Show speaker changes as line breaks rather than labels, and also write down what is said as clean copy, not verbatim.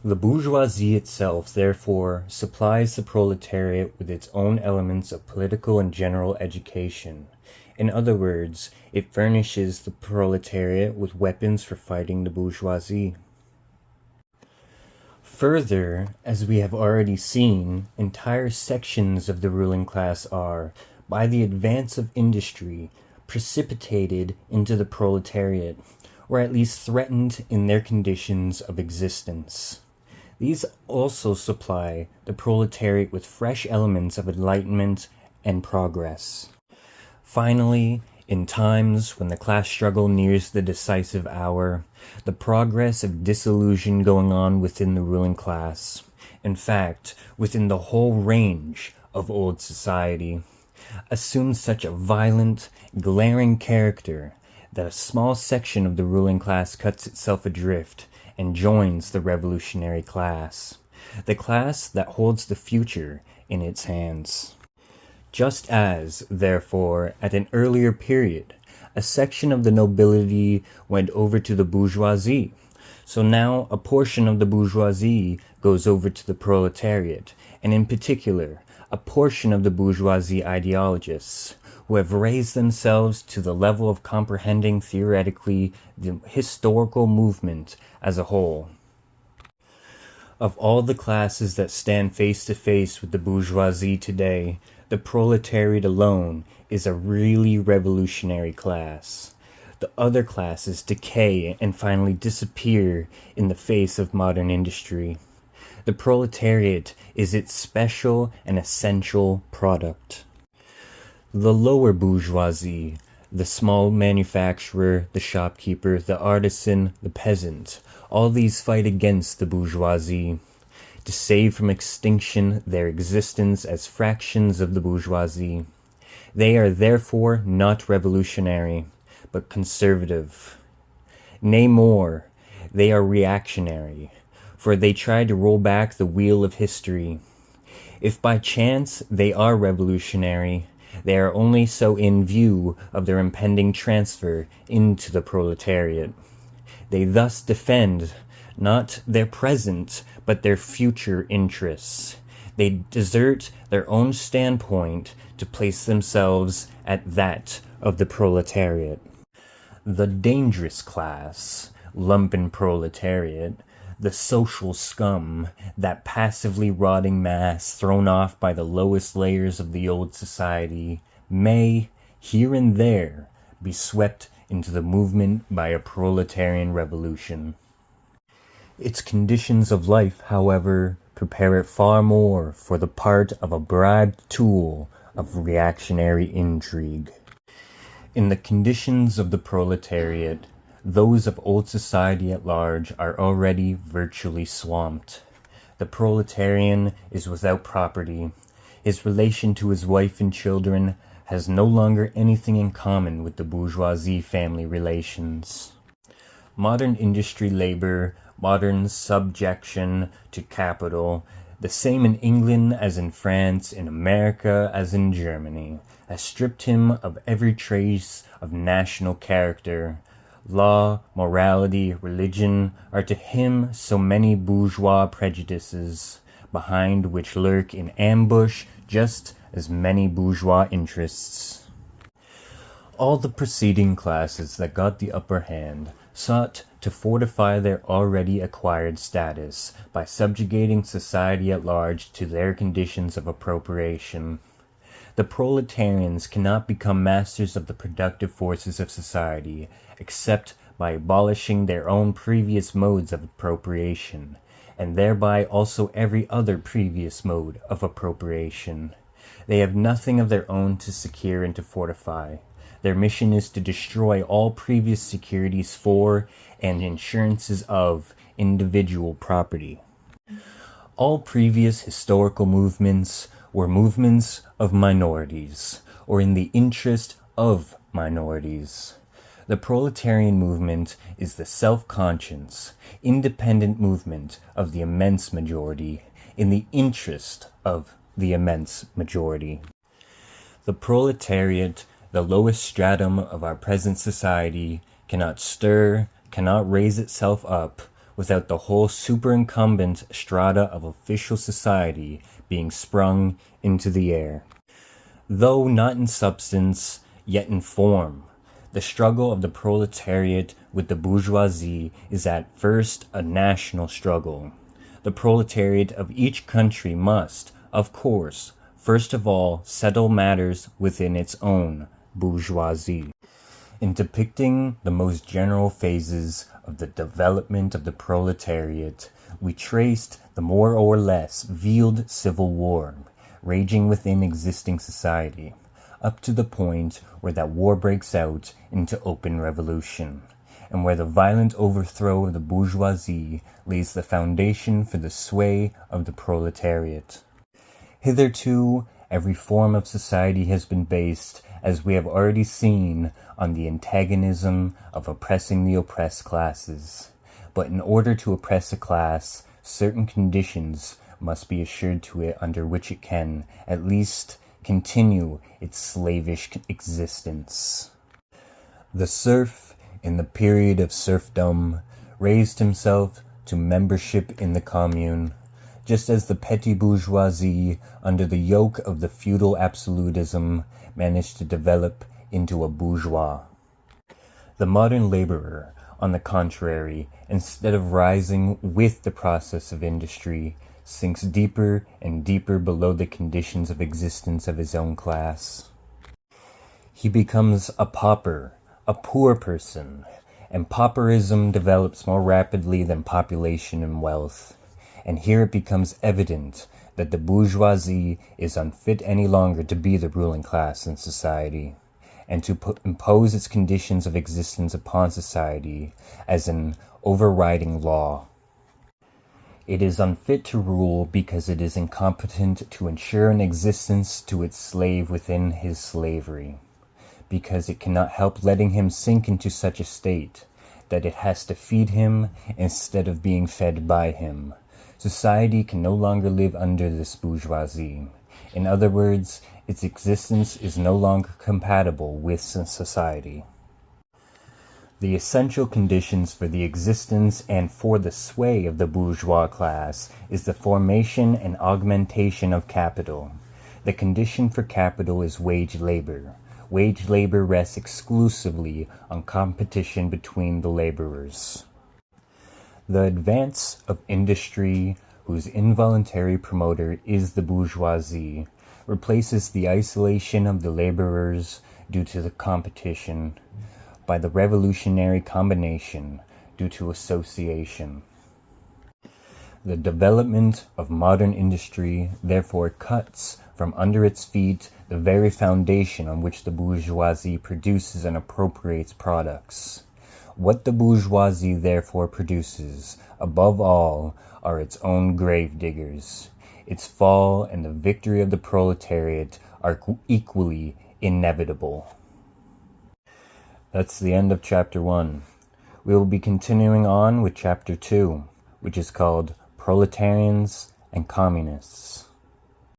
The bourgeoisie itself, therefore, supplies the proletariat with its own elements of political and general education. In other words, it furnishes the proletariat with weapons for fighting the bourgeoisie. Further, as we have already seen, entire sections of the ruling class are, by the advance of industry, precipitated into the proletariat, or at least threatened in their conditions of existence. These also supply the proletariat with fresh elements of enlightenment and progress. Finally, in times when the class struggle nears the decisive hour, the progress of disillusion going on within the ruling class, in fact, within the whole range of old society, assumes such a violent, glaring character that a small section of the ruling class cuts itself adrift and joins the revolutionary class, the class that holds the future in its hands. Just as, therefore, at an earlier period, a section of the nobility went over to the bourgeoisie, so now a portion of the bourgeoisie goes over to the proletariat, and in particular, a portion of the bourgeoisie ideologists, who have raised themselves to the level of comprehending theoretically the historical movement as a whole. Of all the classes that stand face to face with the bourgeoisie today, the proletariat alone is a really revolutionary class. The other classes decay and finally disappear in the face of modern industry. The proletariat is its special and essential product. The lower bourgeoisie, the small manufacturer, the shopkeeper, the artisan, the peasant, all these fight against the bourgeoisie to save from extinction their existence as fractions of the bourgeoisie. They are therefore not revolutionary, but conservative. Nay more, they are reactionary, for they try to roll back the wheel of history. If by chance they are revolutionary, they are only so in view of their impending transfer into the proletariat. They thus defend not their present, but their future interests. They desert their own standpoint to place themselves at that of the proletariat. The dangerous class, lumpen proletariat, the social scum, that passively rotting mass thrown off by the lowest layers of the old society, may, here and there, be swept into the movement by a proletarian revolution. Its conditions of life, however, prepare it far more for the part of a bribed tool of reactionary intrigue. In the conditions of the proletariat, those of old society at large are already virtually swamped. The proletarian is without property. His relation to his wife and children has no longer anything in common with the bourgeoisie family relations. Modern industry labor, modern subjection to capital, the same in England as in France, in America as in Germany, has stripped him of every trace of national character. Law, morality, religion are to him so many bourgeois prejudices, behind which lurk in ambush just as many bourgeois interests. All the preceding classes that got the upper hand sought to fortify their already acquired status by subjugating society at large to their conditions of appropriation. The proletarians cannot become masters of the productive forces of society except by abolishing their own previous modes of appropriation, and thereby also every other previous mode of appropriation. They have nothing of their own to secure and to fortify. Their mission is to destroy all previous securities for and insurances of individual property. All previous historical movements were movements of minorities, or in the interest of minorities. The proletarian movement is the self-conscious, independent movement of the immense majority, in the interest of the immense majority. The proletariat, the lowest stratum of our present society, cannot stir, cannot raise itself up, without the whole superincumbent strata of official society being sprung into the air. Though not in substance, yet in form, the struggle of the proletariat with the bourgeoisie is at first a national struggle. The proletariat of each country must, of course, first of all settle matters within its own bourgeoisie. In depicting the most general phases of the development of the proletariat, we traced the more or less veiled civil war raging within existing society, up to the point where that war breaks out into open revolution, and where the violent overthrow of the bourgeoisie lays the foundation for the sway of the proletariat. Hitherto, every form of society has been based, as we have already seen, on the antagonism of oppressing the oppressed classes. But in order to oppress a class, certain conditions must be assured to it under which it can, at least, continue its slavish existence. The serf, in the period of serfdom, raised himself to membership in the commune, just as the petty bourgeoisie, under the yoke of the feudal absolutism, managed to develop into a bourgeois. The modern laborer, on the contrary, instead of rising with the process of industry, sinks deeper and deeper below the conditions of existence of his own class. He becomes a pauper, a poor person, and pauperism develops more rapidly than population and wealth. And here it becomes evident that the bourgeoisie is unfit any longer to be the ruling class in society, and to impose its conditions of existence upon society as an overriding law. It is unfit to rule because it is incompetent to ensure an existence to its slave within his slavery, because it cannot help letting him sink into such a state that it has to feed him instead of being fed by him. Society can no longer live under this bourgeoisie. In other words, its existence is no longer compatible with society. The essential conditions for the existence and for the sway of the bourgeois class is the formation and augmentation of capital. The condition for capital is wage labor. Wage labor rests exclusively on competition between the laborers. The advance of industry, whose involuntary promoter is the bourgeoisie, replaces the isolation of the laborers due to the competition by the revolutionary combination due to association. The development of modern industry therefore cuts from under its feet the very foundation on which the bourgeoisie produces and appropriates products. What the bourgeoisie therefore produces, above all, are its own grave diggers. Its fall and the victory of the proletariat are equally inevitable. That's the end of Chapter 1. We will be continuing on with Chapter 2, which is called Proletarians and Communists.